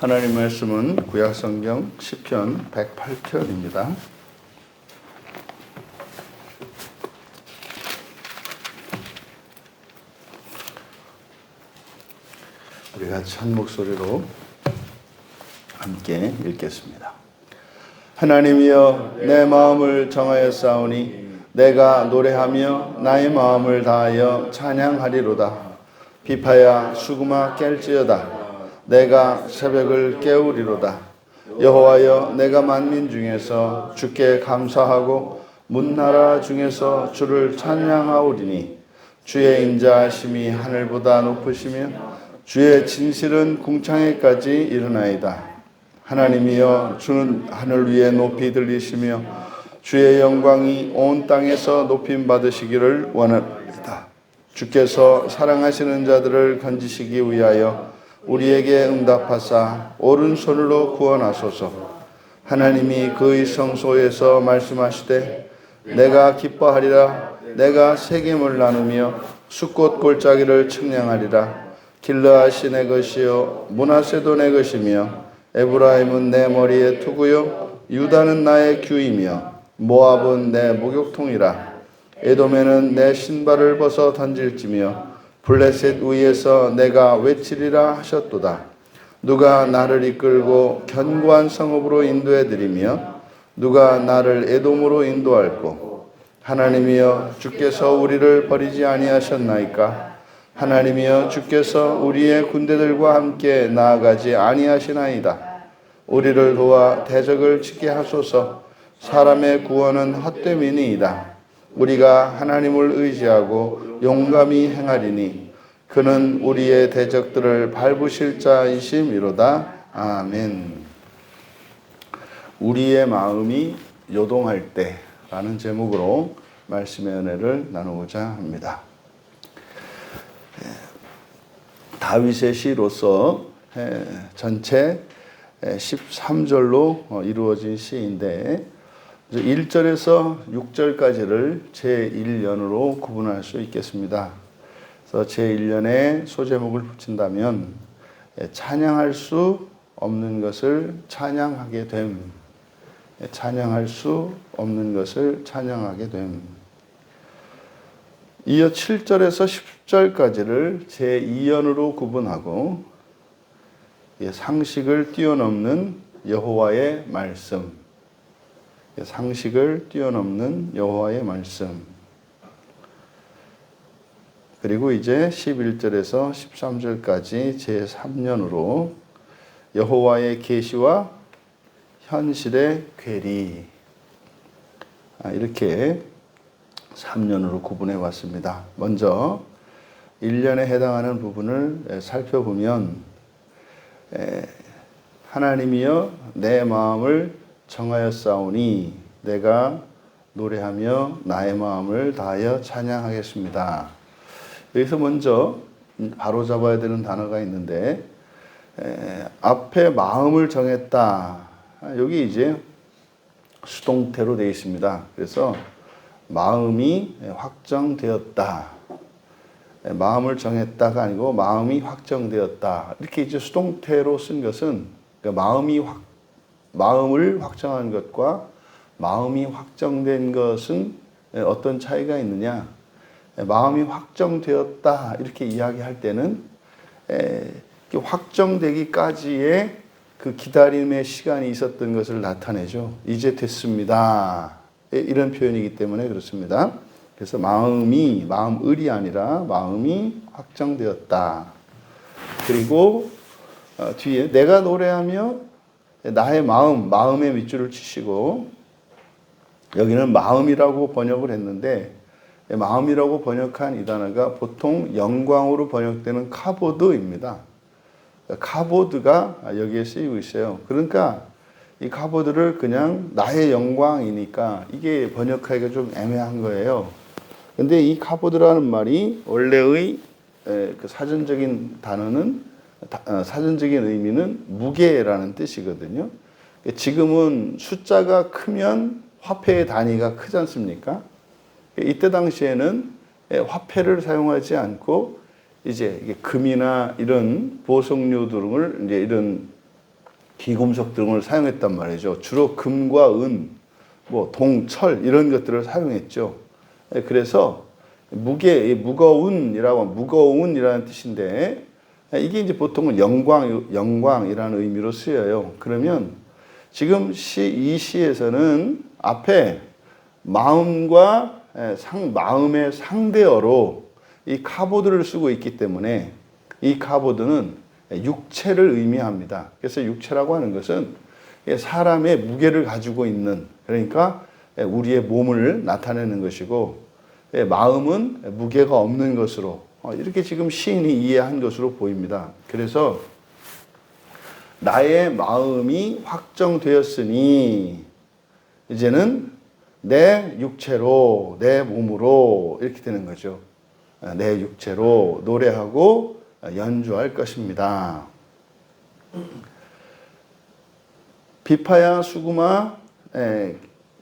하나님 말씀은 구약성경 시편 108편입니다. 우리 같이 한 목소리로 함께 읽겠습니다. 하나님이여 내 마음을 정하였사오니 내가 노래하며 나의 마음을 다하여 찬양하리로다. 비파야 수금아 깰지어다. 내가 새벽을 깨우리로다. 여호와여 내가 만민 중에서 주께 감사하고 문나라 중에서 주를 찬양하오리니 주의 인자하심이 하늘보다 높으시며 주의 진실은 궁창에까지 이르나이다. 하나님이여 주는 하늘 위에 높이 들리시며 주의 영광이 온 땅에서 높임 받으시기를 원합니다. 주께서 사랑하시는 자들을 건지시기 위하여 우리에게 응답하사 오른손으로 구원하소서. 하나님이 그의 성소에서 말씀하시되 내가 기뻐하리라. 내가 세겜을 나누며 숫꽃 골짜기를 측량하리라. 길르앗이 내 것이요 므낫세도 내 것이며 에브라임은 내 머리의 투구요 유다는 나의 규이며 모압은 내 목욕통이라. 에돔에는 내 신발을 벗어 던질지며 블레셋 위에서 내가 외치리라 하셨도다. 누가 나를 이끌고 견고한 성읍으로 인도해드리며 누가 나를 에돔으로 인도할꼬. 하나님이여 주께서 우리를 버리지 아니하셨나이까. 하나님이여 주께서 우리의 군대들과 함께 나아가지 아니하시나이다. 우리를 도와 대적을 치게 하소서. 사람의 구원은 헛됨이니이다. 우리가 하나님을 의지하고 용감히 행하리니 그는 우리의 대적들을 밟으실 자이심이로다. 아멘. 우리의 마음이 요동할 때라는 제목으로 말씀의 은혜를 나누고자 합니다. 다윗의 시로서 전체 13절로 이루어진 시인데 1절에서 6절까지를 제1년으로 구분할 수 있겠습니다. 그래서 제1년에 소제목을 붙인다면 찬양할 수 없는 것을 찬양하게 됨. 찬양할 수 없는 것을 찬양하게 됨. 이어 7절에서 10절까지를 제2연으로 구분하고 상식을 뛰어넘는 여호와의 말씀. 상식을 뛰어넘는 여호와의 말씀. 그리고 이제 11절에서 13절까지 제3년으로 여호와의 계시와 현실의 괴리. 이렇게 3년으로 구분해 왔습니다. 먼저 1년에 해당하는 부분을 살펴보면 하나님이여 내 마음을 정하였사오니 내가 노래하며 나의 마음을 다하여 찬양하겠습니다. 여기서 먼저 바로 잡아야 되는 단어가 있는데 앞에 마음을 정했다. 여기 이제 수동태로 되어 있습니다. 그래서 마음이 확정되었다. 마음을 정했다가 아니고 마음이 확정되었다. 이렇게 이제 수동태로 쓴 것은 그러니까 마음을 확정한 것과 마음이 확정된 것은 어떤 차이가 있느냐? 마음이 확정되었다 이렇게 이야기할 때는 확정되기까지의 그 기다림의 시간이 있었던 것을 나타내죠. 이제 됐습니다. 이런 표현이기 때문에 그렇습니다. 그래서 마음을이 아니라 마음이 확정되었다. 그리고 뒤에 내가 노래하며 나의 마음의 밑줄을 치시고 여기는 마음이라고 번역을 했는데 마음이라고 번역한 이 단어가 보통 영광으로 번역되는 카보드입니다. 카보드가 여기에 쓰이고 있어요. 그러니까 이 카보드를 그냥 나의 영광이니까 이게 번역하기가 좀 애매한 거예요. 근데 이 카보드라는 말이 원래의 그 사전적인 의미는 무게라는 뜻이거든요. 지금은 숫자가 크면 화폐의 단위가 크지 않습니까? 이때 당시에는 화폐를 사용하지 않고 이제 금이나 이런 보석류 등을 이제 이런 귀금속 등을 사용했단 말이죠. 주로 금과 은, 뭐 동, 철 이런 것들을 사용했죠. 그래서 무거운이라는 뜻인데 이게 이제 보통은 영광이라는 의미로 쓰여요. 그러면 지금 이 시에서는 앞에 마음의 상대어로 이 카보드를 쓰고 있기 때문에 이 카보드는 육체를 의미합니다. 그래서 육체라고 하는 것은 사람의 무게를 가지고 있는, 그러니까 우리의 몸을 나타내는 것이고, 마음은 무게가 없는 것으로 이렇게 지금 시인이 이해한 것으로 보입니다. 그래서 나의 마음이 확정되었으니 이제는 내 육체로, 내 몸으로 이렇게 되는 거죠. 내 육체로 노래하고 연주할 것입니다. 비파야 수구마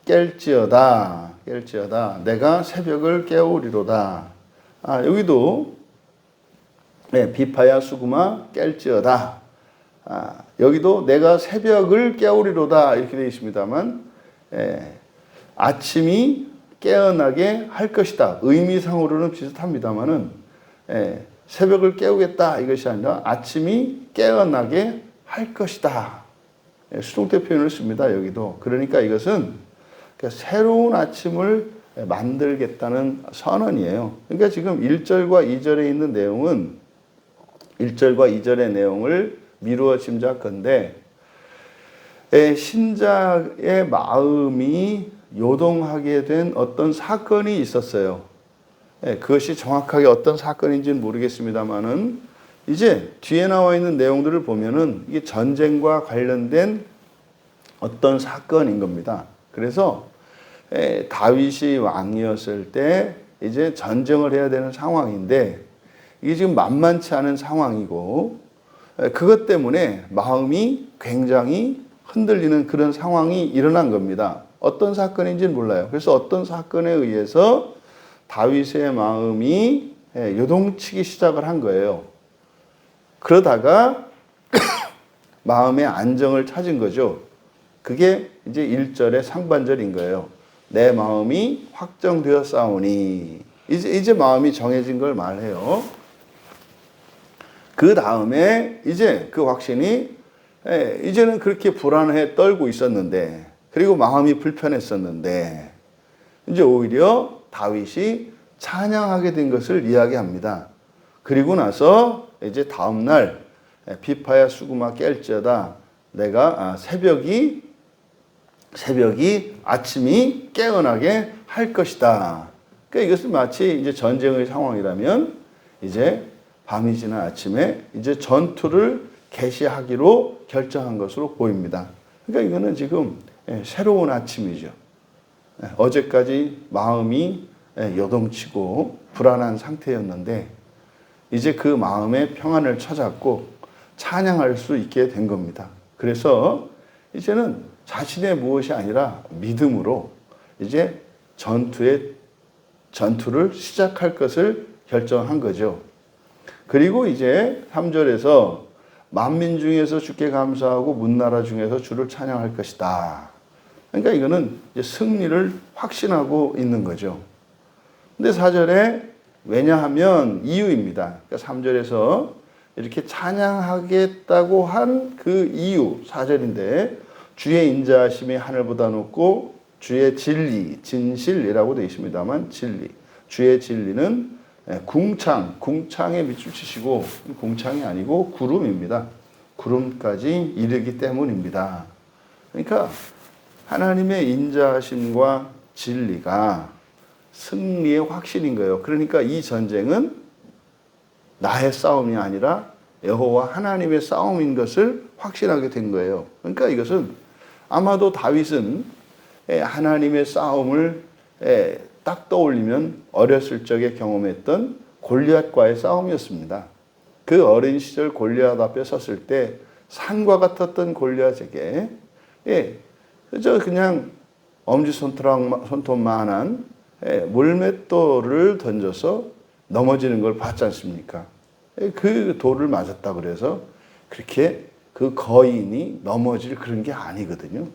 깰지어다 내가 새벽을 깨우리로다. 여기도 비파야 수구마 깰지어다. 여기도 내가 새벽을 깨우리로다 이렇게 되어 있습니다만 아침이 깨어나게 할 것이다. 의미상으로는 비슷합니다만은 새벽을 깨우겠다 이것이 아니라 아침이 깨어나게 할 것이다. 수동태 표현을 씁니다. 여기도. 그러니까 이것은 새로운 아침을 만들겠다는 선언이에요. 그러니까 지금 1절과 2절에 있는 내용은 1절과 2절의 내용을 미루어 짐작건데 신자의 마음이 요동하게 된 어떤 사건이 있었어요. 그것이 정확하게 어떤 사건인지는 모르겠습니다만은 이제 뒤에 나와 있는 내용들을 보면은 이게 전쟁과 관련된 어떤 사건인 겁니다. 그래서 다윗이 왕이었을 때 이제 전쟁을 해야 되는 상황인데 이게 지금 만만치 않은 상황이고 그것 때문에 마음이 굉장히 흔들리는 그런 상황이 일어난 겁니다. 어떤 사건인지는 몰라요. 그래서 어떤 사건에 의해서 다윗의 마음이 요동치기 시작을 한 거예요. 그러다가 마음의 안정을 찾은 거죠. 그게 이제 1절의 상반절인 거예요. 내 마음이 확정되었사오니 이제 마음이 정해진 걸 말해요. 그 다음에 이제 그 확신이 이제는 그렇게 불안해 떨고 있었는데 그리고 마음이 불편했었는데 이제 오히려 다윗이 찬양하게 된 것을 이야기합니다. 그리고 나서 이제 다음 날 비파야 수구마 깰지어다 내가 새벽이 아침이 깨어나게 할 것이다. 그러니까 이것은 마치 이제 전쟁의 상황이라면 이제 밤이 지난 아침에 이제 전투를 개시하기로 결정한 것으로 보입니다. 그러니까 이거는 지금 새로운 아침이죠. 어제까지 마음이 요동치고 불안한 상태였는데 이제 그 마음의 평안을 찾았고 찬양할 수 있게 된 겁니다. 그래서 이제는 자신의 무엇이 아니라 믿음으로 이제 전투를 시작할 것을 결정한 거죠. 그리고 이제 3절에서 만민 중에서 주께 감사하고 문나라 중에서 주를 찬양할 것이다. 그러니까 이거는 이제 승리를 확신하고 있는 거죠. 근데 4절에 왜냐하면 이유입니다. 그러니까 3절에서 이렇게 찬양하겠다고 한 그 이유 4절인데 주의 인자하심이 하늘보다 높고 주의 진리, 진실이라고 되어 있습니다만 진리. 주의 진리는 궁창에 밑줄 치시고 궁창이 아니고 구름입니다. 구름까지 이르기 때문입니다. 그러니까 하나님의 인자하심과 진리가 승리의 확신인 거예요. 그러니까 이 전쟁은 나의 싸움이 아니라 여호와 하나님의 싸움인 것을 확신하게 된 거예요. 그러니까 이것은 아마도 다윗은 하나님의 싸움을 딱 떠올리면 어렸을 적에 경험했던 골리앗과의 싸움이었습니다. 그 어린 시절 골리앗 앞에 섰을 때 산과 같았던 골리앗에게 그저 그냥 엄지손톱만한 물맷돌을 던져서 넘어지는 걸 봤지 않습니까? 그 돌을 맞았다 그래서 그렇게 그 거인이 넘어질 그런 게 아니거든요.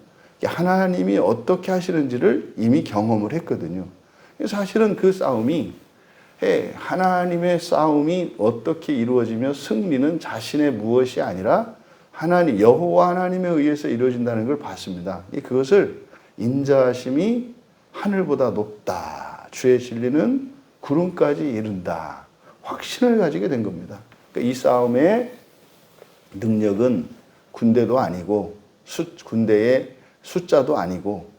하나님이 어떻게 하시는지를 이미 경험을 했거든요. 사실은 그 싸움이 하나님의 싸움이 어떻게 이루어지며 승리는 자신의 무엇이 아니라 하나님, 여호와 하나님에 의해서 이루어진다는 걸 봤습니다. 그것을 인자하심이 하늘보다 높다. 주의 진리는 구름까지 이른다. 확신을 가지게 된 겁니다. 그러니까 이 싸움의 능력은 군대도 아니고 군대의 숫자도 아니고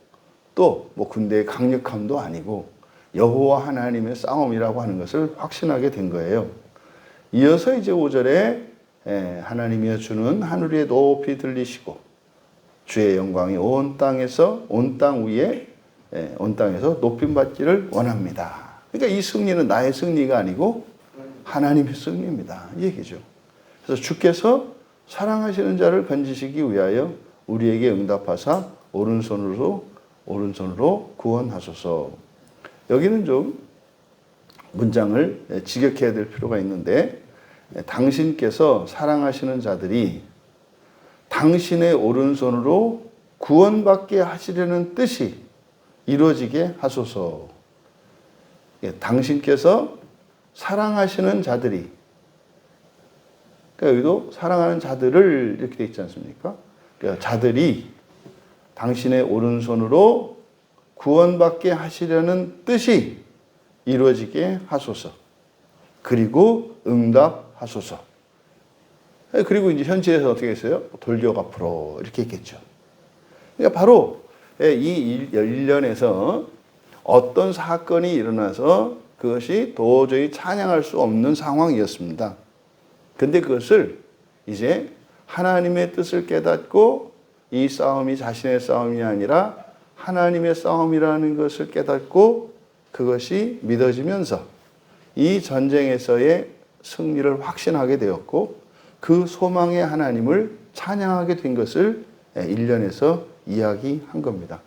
또 뭐 군대의 강력함도 아니고 여호와 하나님의 싸움이라고 하는 것을 확신하게 된 거예요. 이어서 이제 5절에 하나님이여 주는 하늘 위에 높이 들리시고 주의 영광이 온 땅에서 온 땅 위에 온 땅에서 높임 받기를 원합니다. 그러니까 이 승리는 나의 승리가 아니고 하나님의 승리입니다. 이 얘기죠. 그래서 주께서 사랑하시는 자를 건지시기 위하여 우리에게 응답하사 오른손으로 구원하소서. 여기는 좀 문장을 직역해야 될 필요가 있는데 당신께서 사랑하시는 자들이 당신의 오른손으로 구원받게 하시려는 뜻이 이루어지게 하소서. 당신께서 사랑하시는 자들이, 그러니까 여기도 사랑하는 자들을 이렇게 돼 있지 않습니까? 그러니까 자들이 당신의 오른손으로 구원받게 하시려는 뜻이 이루어지게 하소서. 그리고 응답하소서. 그리고 이제 현지에서 어떻게 했어요? 돌격 앞으로 이렇게 했겠죠. 그러니까 바로 이 1년에서 어떤 사건이 일어나서 그것이 도저히 찬양할 수 없는 상황이었습니다. 근데 그것을 이제 하나님의 뜻을 깨닫고 이 싸움이 자신의 싸움이 아니라 하나님의 싸움이라는 것을 깨닫고 그것이 믿어지면서 이 전쟁에서의 승리를 확신하게 되었고 그 소망의 하나님을 찬양하게 된 것을 1년에서 이야기한 겁니다.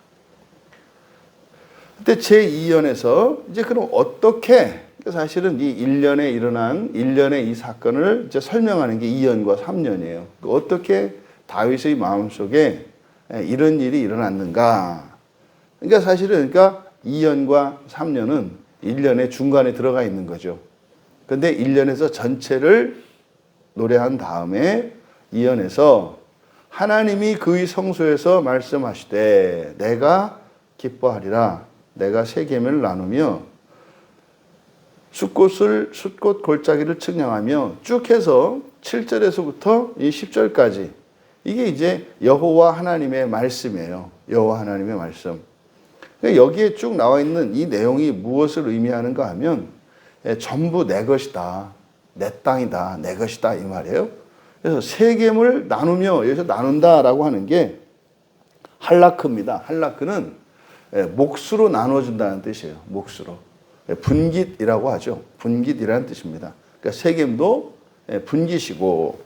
근데 제2연에서 이제 그럼 어떻게 사실은 이 1년에 일어난 1년의 이 사건을 이제 설명하는 게 2년과 3년이에요. 어떻게 다윗의 마음속에 이런 일이 일어났는가? 그러니까 사실은 2년과 3년은 1년의 중간에 들어가 있는 거죠. 근데 1년에서 전체를 노래한 다음에 2년에서 하나님이 그의 성소에서 말씀하시되 내가 기뻐하리라. 내가 세 계명을 나누며 숫꽃 골짜기를 측량하며 쭉 해서 7절에서부터 이 10절까지 이게 이제 여호와 하나님의 말씀이에요. 여호와 하나님의 말씀. 여기에 쭉 나와 있는 이 내용이 무엇을 의미하는가 하면 전부 내 것이다. 내 땅이다. 내 것이다. 이 말이에요. 그래서 세겜을 나누며 여기서 나눈다라고 하는 게 할라크입니다. 할라크는 몫으로 나눠준다는 뜻이에요. 몫으로. 분깃이라고 하죠. 분깃이라는 뜻입니다. 그러니까 세겜도 분깃이고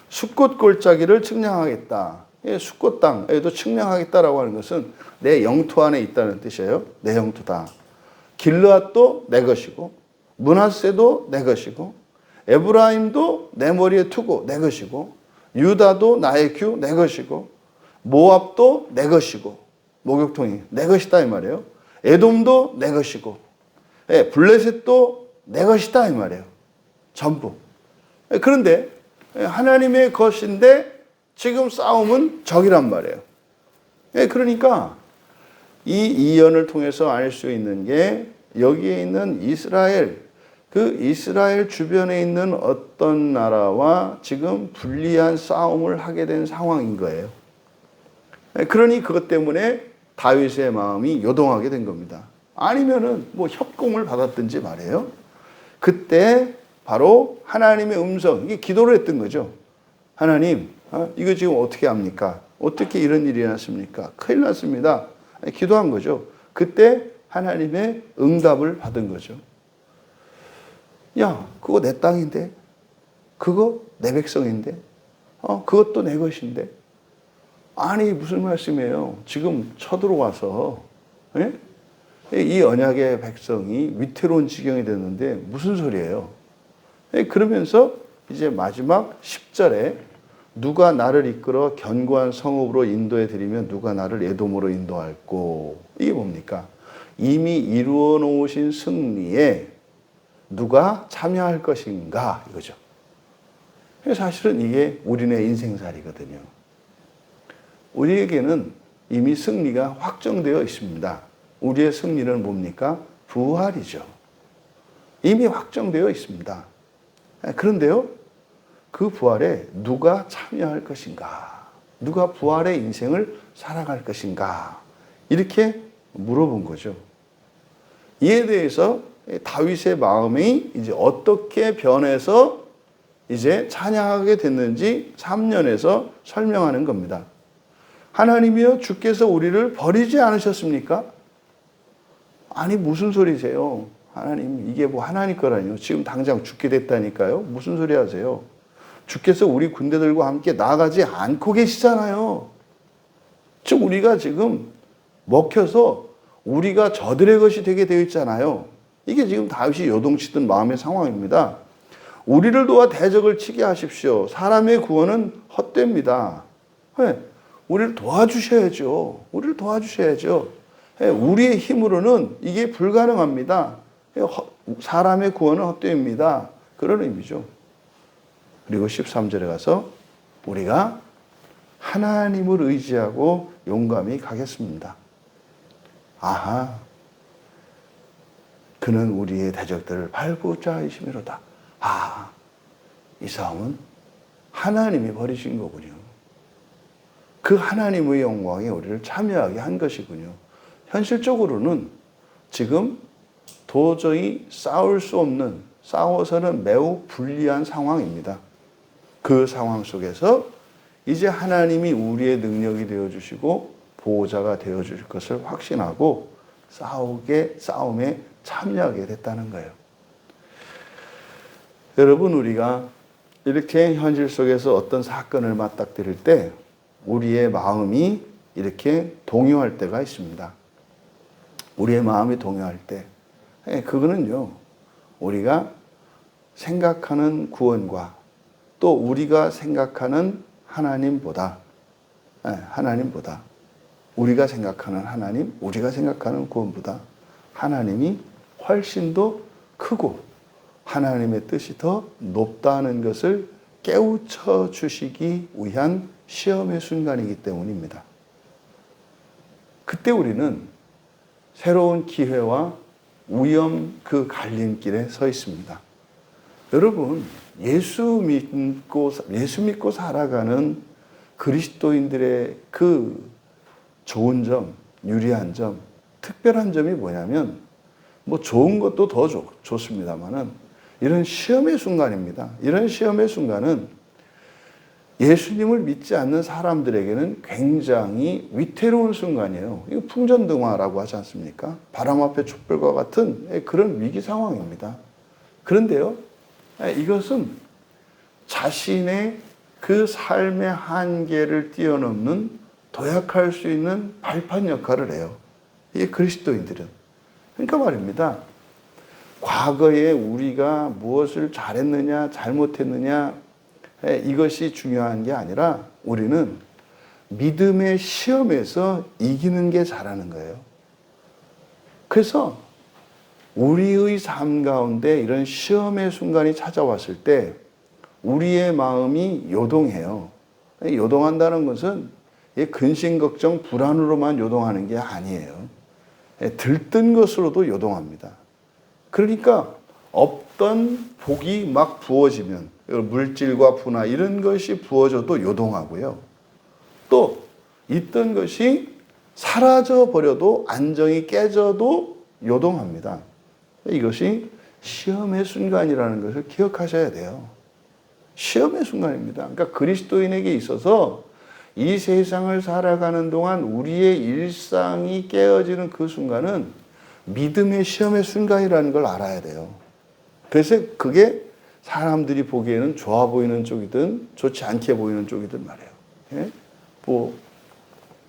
숫꽃 골짜기를 측량하겠다. 숫꽃 땅에도 측량하겠다라고 하는 것은 내 영토 안에 있다는 뜻이에요. 내 영토다. 길르앗도 내 것이고 므낫세도 내 것이고 에브라임도 내 머리에 투고 내 것이고 유다도 나의 규 내 것이고 모압도 내 것이고 목욕통이 내 것이다 이 말이에요. 에돔도 내 것이고 블레셋도 내 것이다 이 말이에요. 전부. 그런데 하나님의 것인데 지금 싸움은 적이란 말이에요. 그러니까 이 이연을 통해서 알 수 있는 게 여기에 있는 이스라엘, 그 이스라엘 주변에 있는 어떤 나라와 지금 불리한 싸움을 하게 된 상황인 거예요. 그러니 그것 때문에 다윗의 마음이 요동하게 된 겁니다. 아니면은 뭐 협공을 받았든지 말이에요. 그때 바로 하나님의 음성, 이게 기도를 했던 거죠. 하나님, 이거 지금 어떻게 합니까? 어떻게 이런 일이 났습니까? 큰일 났습니다. 기도한 거죠. 그때 하나님의 응답을 받은 거죠. 야, 그거 내 땅인데? 그거 내 백성인데? 그것도 내 것인데? 아니, 무슨 말씀이에요? 지금 쳐들어와서, 이 언약의 백성이 위태로운 지경이 됐는데 무슨 소리예요? 그러면서 이제 마지막 10절에 누가 나를 이끌어 견고한 성읍으로 인도해 드리면 누가 나를 에돔으로 인도할꼬. 이게 뭡니까? 이미 이루어 놓으신 승리에 누가 참여할 것인가 이거죠. 사실은 이게 우리네 인생살이거든요. 우리에게는 이미 승리가 확정되어 있습니다. 우리의 승리는 뭡니까? 부활이죠. 이미 확정되어 있습니다. 그런데요, 그 부활에 누가 참여할 것인가? 누가 부활의 인생을 살아갈 것인가? 이렇게 물어본 거죠. 이에 대해서 다윗의 마음이 이제 어떻게 변해서 이제 찬양하게 됐는지 3년에서 설명하는 겁니다. 하나님이여 주께서 우리를 버리지 않으셨습니까? 아니 무슨 소리세요? 하나님 이게 뭐 하나님 거라니요. 지금 당장 죽게 됐다니까요. 무슨 소리 하세요? 주께서 우리 군대들과 함께 나아가지 않고 계시잖아요. 즉 우리가 지금 먹혀서 우리가 저들의 것이 되게 되어 있잖아요. 이게 지금 다윗이 요동치던 마음의 상황입니다. 우리를 도와 대적을 치게 하십시오. 사람의 구원은 헛됩니다. 네, 우리를 도와주셔야죠. 우리를 도와주셔야죠. 네, 우리의 힘으로는 이게 불가능합니다. 사람의 구원은 헛되입니다. 그런 의미죠. 그리고 13절에 가서 우리가 하나님을 의지하고 용감히 가겠습니다. 아하, 그는 우리의 대적들을 밟을 자이심이로다. 아, 이 싸움은 하나님이 벌이신 거군요. 그 하나님의 영광에 우리를 참여하게 한 것이군요. 현실적으로는 지금 도저히 싸울 수 없는, 싸워서는 매우 불리한 상황입니다. 그 상황 속에서 이제 하나님이 우리의 능력이 되어주시고 보호자가 되어줄 것을 확신하고 싸움에 참여하게 됐다는 거예요. 여러분, 우리가 이렇게 현실 속에서 어떤 사건을 맞닥뜨릴 때 우리의 마음이 이렇게 동요할 때가 있습니다. 우리의 마음이 동요할 때, 그거는요, 우리가 생각하는 구원과 또 우리가 생각하는 하나님보다 우리가 생각하는 하나님, 우리가 생각하는 구원보다 하나님이 훨씬 더 크고 하나님의 뜻이 더 높다는 것을 깨우쳐 주시기 위한 시험의 순간이기 때문입니다. 그때 우리는 새로운 기회와 위험 그 갈림길에 서 있습니다. 여러분, 예수 믿고 살아가는 그리스도인들의 그 좋은 점, 유리한 점, 특별한 점이 뭐냐면, 뭐 좋은 것도 더 좋습니다만은 이런 시험의 순간입니다. 이런 시험의 순간은 예수님을 믿지 않는 사람들에게는 굉장히 위태로운 순간이에요. 이거 풍전등화라고 하지 않습니까? 바람 앞에 촛불과 같은 그런 위기 상황입니다. 그런데요, 이것은 자신의 그 삶의 한계를 뛰어넘는 도약할 수 있는 발판 역할을 해요. 이게 그리스도인들은. 그러니까 말입니다. 과거에 우리가 무엇을 잘했느냐, 잘못했느냐, 이것이 중요한 게 아니라 우리는 믿음의 시험에서 이기는 게 잘하는 거예요. 그래서 우리의 삶 가운데 이런 시험의 순간이 찾아왔을 때 우리의 마음이 요동해요. 요동한다는 것은 근심, 걱정, 불안으로만 요동하는 게 아니에요. 들뜬 것으로도 요동합니다. 그러니까 없던 복이 막 부어지면 물질과 부나 이런 것이 부어져도 요동하고요. 또 있던 것이 사라져 버려도 안정이 깨져도 요동합니다. 이것이 시험의 순간이라는 것을 기억하셔야 돼요. 시험의 순간입니다. 그러니까 그리스도인에게 있어서 이 세상을 살아가는 동안 우리의 일상이 깨어지는 그 순간은 믿음의 시험의 순간이라는 걸 알아야 돼요. 그래서 그게 사람들이 보기에는 좋아 보이는 쪽이든 좋지 않게 보이는 쪽이든 말이에요. 예?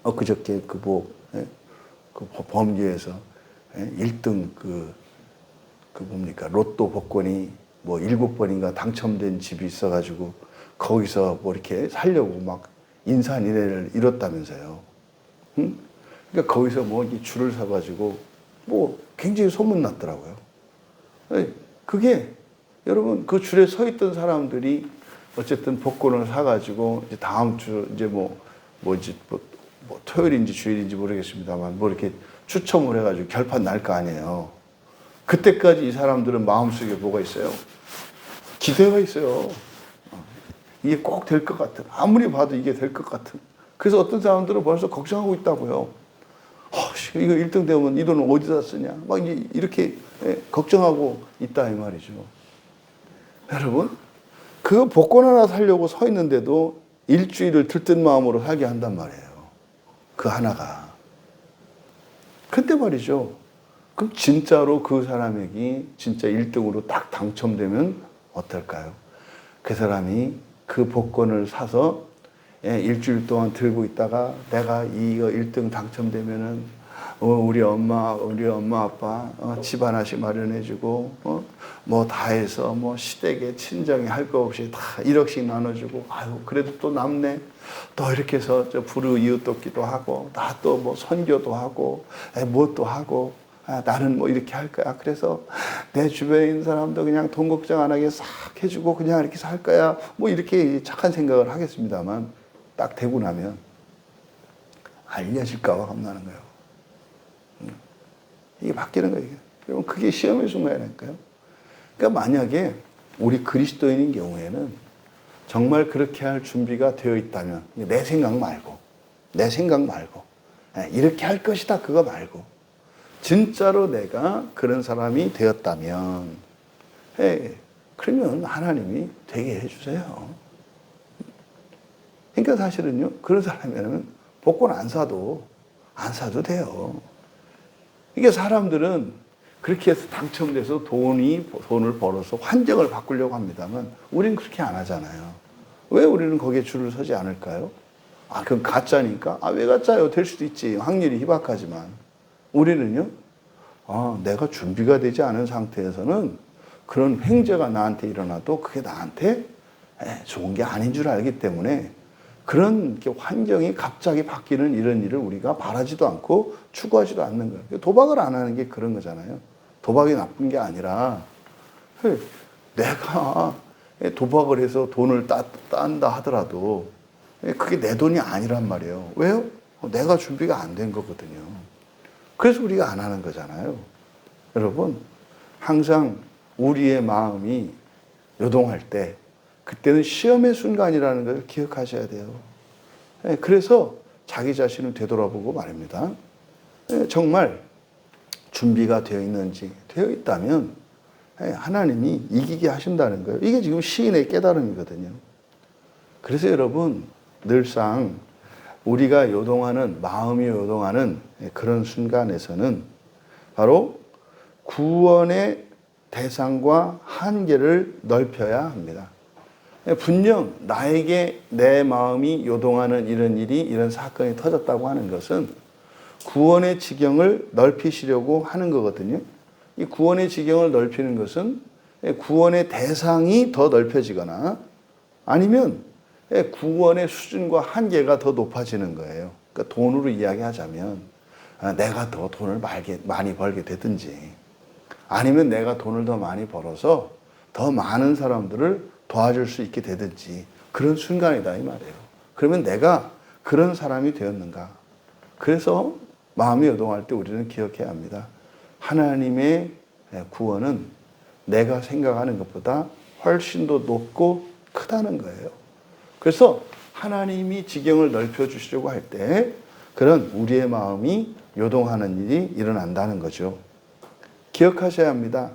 그저께 그 범죄에서 1등 뭡니까? 로또 복권이 7번인가 당첨된 집이 있어가지고 거기서 뭐 이렇게 살려고 막 인산인해를 이뤘다면서요. 응? 그러니까 거기서 뭐 줄을 서가지고 뭐 굉장히 소문났더라고요. 그게 여러분 그 줄에 서 있던 사람들이 어쨌든 복권을 사가지고 이제 다음 주 이제 뭐 토요일인지 주일인지 모르겠습니다만 뭐 이렇게 추첨을 해가지고 결판 날 거 아니에요. 그때까지 이 사람들은 마음속에 뭐가 있어요? 기대가 있어요. 이게 꼭 될 것 같은. 아무리 봐도 이게 될 것 같은. 그래서 어떤 사람들은 벌써 걱정하고 있다고요. 이거 1등 되면 이 돈을 어디다 쓰냐. 막 이제 이렇게 걱정하고 있다 이 말이죠. 여러분, 그 복권 하나 사려고 서 있는데도 일주일을 들뜬 마음으로 살게 한단 말이에요. 그 하나가. 근데 말이죠. 그럼 진짜로 그 사람에게 진짜 1등으로 딱 당첨되면 어떨까요? 그 사람이 그 복권을 사서 일주일 동안 들고 있다가 내가 이거 1등 당첨되면은 우리 엄마 아빠 집 하나씩 마련해주고 뭐 다 해서 뭐 시댁에 친정에 할 거 없이 다 1억씩 나눠주고 아유 그래도 또 남네 또 이렇게 해서 저 부르 이웃 돕기도 하고 나 또 뭐 선교도 하고 뭣도 하고 나는 뭐 이렇게 할 거야. 그래서 내 주변에 있는 사람도 그냥 돈 걱정 안 하게 싹 해주고 그냥 이렇게 살 거야. 뭐 이렇게 착한 생각을 하겠습니다만 딱 되고 나면 알려질까 봐 겁나는 거예요. 이게 바뀌는 거예요. 여러분 그게 시험의 순간이라니까요. 그러니까 만약에 우리 그리스도인인 경우에는 정말 그렇게 할 준비가 되어 있다면 내 생각 말고 이렇게 할 것이다 그거 말고 진짜로 내가 그런 사람이 되었다면 그러면 하나님이 되게 해주세요. 그러니까 사실은요 그런 사람이라면 복권 안 사도 돼요. 이게 사람들은 그렇게 해서 당첨돼서 돈을 벌어서 환경을 바꾸려고 합니다만 우리는 그렇게 안 하잖아요. 왜 우리는 거기에 줄을 서지 않을까요? 그건 가짜니까? 왜 가짜요? 될 수도 있지. 확률이 희박하지만. 우리는요, 내가 준비가 되지 않은 상태에서는 그런 횡재가 나한테 일어나도 그게 나한테 좋은 게 아닌 줄 알기 때문에 그런 환경이 갑자기 바뀌는 이런 일을 우리가 바라지도 않고 추구하지도 않는 거예요. 도박을 안 하는 게 그런 거잖아요. 도박이 나쁜 게 아니라 내가 도박을 해서 돈을 딴다 하더라도 그게 내 돈이 아니란 말이에요. 왜요? 내가 준비가 안 된 거거든요. 그래서 우리가 안 하는 거잖아요. 여러분, 항상 우리의 마음이 요동할 때 그때는 시험의 순간이라는 걸 기억하셔야 돼요. 그래서 자기 자신을 되돌아보고 말입니다. 정말 준비가 되어 있는지 되어 있다면 하나님이 이기게 하신다는 거예요. 이게 지금 시인의 깨달음이거든요. 그래서 여러분 늘상 우리가 요동하는 마음이 요동하는 그런 순간에서는 바로 구원의 대상과 한계를 넓혀야 합니다. 분명 나에게 내 마음이 요동하는 이런 일이 이런 사건이 터졌다고 하는 것은 구원의 지경을 넓히시려고 하는 거거든요. 이 구원의 지경을 넓히는 것은 구원의 대상이 더 넓혀지거나 아니면 구원의 수준과 한계가 더 높아지는 거예요. 그러니까 돈으로 이야기하자면 내가 더 돈을 많이 벌게 되든지 아니면 내가 돈을 더 많이 벌어서 더 많은 사람들을 도와줄 수 있게 되든지 그런 순간이다 이 말이에요. 그러면 내가 그런 사람이 되었는가? 그래서 마음이 요동할 때 우리는 기억해야 합니다. 하나님의 구원은 내가 생각하는 것보다 훨씬 더 높고 크다는 거예요. 그래서 하나님이 지경을 넓혀주시려고 할 때 그런 우리의 마음이 요동하는 일이 일어난다는 거죠. 기억하셔야 합니다.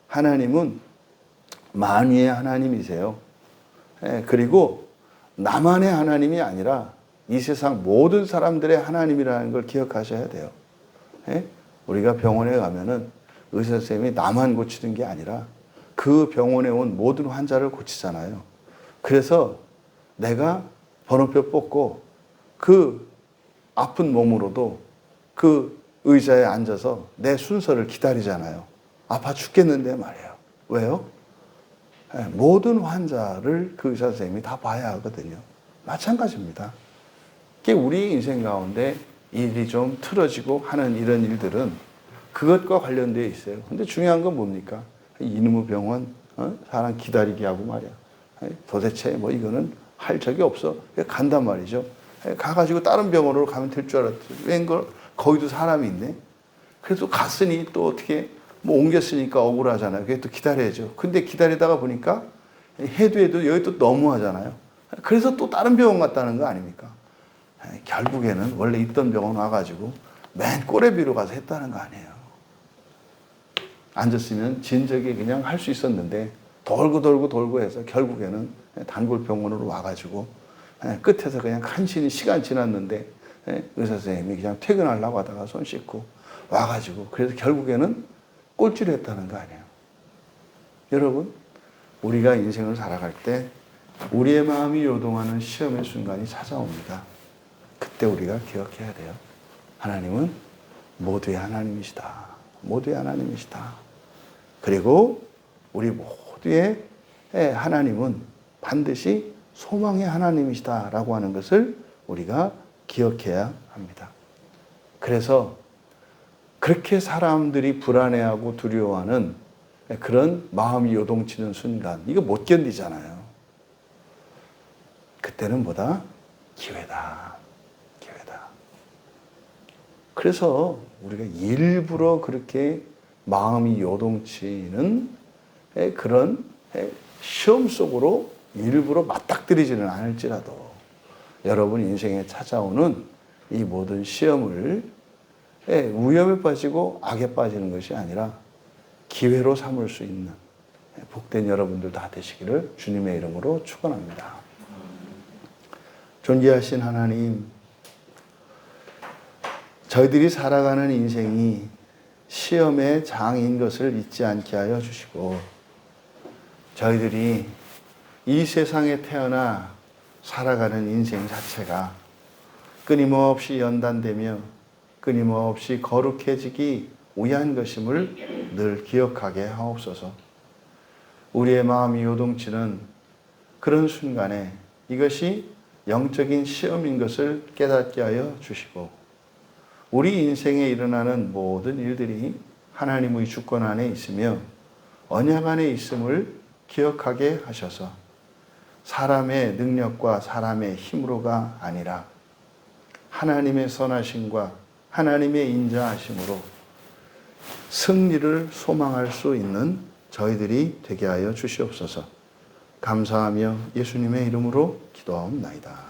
하나님은 만유의 하나님이세요. 그리고 나만의 하나님이 아니라 이 세상 모든 사람들의 하나님이라는 걸 기억하셔야 돼요. 우리가 병원에 가면은 의사 선생님이 나만 고치는 게 아니라 그 병원에 온 모든 환자를 고치잖아요. 그래서 내가 번호표 뽑고 그 아픈 몸으로도 그 의자에 앉아서 내 순서를 기다리잖아요. 아파 죽겠는데 말이에요. 왜요? 모든 환자를 그 의사 선생님이 다 봐야 하거든요. 마찬가지입니다. 우리 인생 가운데 일이 좀 틀어지고 하는 이런 일들은 그것과 관련되어 있어요. 근데 중요한 건 뭡니까? 이놈의 병원, 사람 기다리게 하고 말이야. 도대체 뭐 이거는 할 적이 없어. 간단 말이죠. 가가지고 다른 병원으로 가면 될 줄 알았지. 웬걸 거기도 사람이 있네. 그래도 갔으니 또 어떻게 뭐 옮겼으니까 억울하잖아요. 그게 또 기다려야죠. 근데 기다리다가 보니까 해도 여기 또 너무하잖아요. 그래서 또 다른 병원 갔다는 거 아닙니까? 결국에는 원래 있던 병원 와가지고 맨 꼬레비로 가서 했다는 거 아니에요. 앉았으면 진작에 그냥 할 수 있었는데 돌고 해서 결국에는 단골병원으로 와가지고 끝에서 그냥 간신히 시간 지났는데 의사 선생님이 그냥 퇴근하려고 하다가 손 씻고 와가지고 그래서 결국에는 꼴찌를 했다는 거 아니에요. 여러분, 우리가 인생을 살아갈 때 우리의 마음이 요동하는 시험의 순간이 찾아옵니다. 그때 우리가 기억해야 돼요. 하나님은 모두의 하나님이시다. 모두의 하나님이시다. 그리고 우리 모두의 하나님은 반드시 소망의 하나님이시다라고 하는 것을 우리가 기억해야 합니다. 그래서 그렇게 사람들이 불안해하고 두려워하는 그런 마음이 요동치는 순간, 이거 못 견디잖아요. 그때는 뭐다? 기회다. 기회다. 그래서 우리가 일부러 그렇게 마음이 요동치는 그런 시험 속으로 일부러 맞닥뜨리지는 않을지라도 여러분 인생에 찾아오는 이 모든 시험을 위험에 빠지고 악에 빠지는 것이 아니라 기회로 삼을 수 있는 복된 여러분들 다 되시기를 주님의 이름으로 축원합니다. 존귀하신 하나님, 저희들이 살아가는 인생이 시험의 장인 것을 잊지 않게 하여 주시고 저희들이 이 세상에 태어나 살아가는 인생 자체가 끊임없이 연단되며 끊임없이 거룩해지기 위한 것임을 늘 기억하게 하옵소서. 우리의 마음이 요동치는 그런 순간에 이것이 영적인 시험인 것을 깨닫게 하여 주시고 우리 인생에 일어나는 모든 일들이 하나님의 주권 안에 있으며 언약 안에 있음을 기억하게 하셔서 사람의 능력과 사람의 힘으로가 아니라 하나님의 선하심과 하나님의 인자하심으로 승리를 소망할 수 있는 저희들이 되게 하여 주시옵소서. 감사하며 예수님의 이름으로 기도하옵나이다.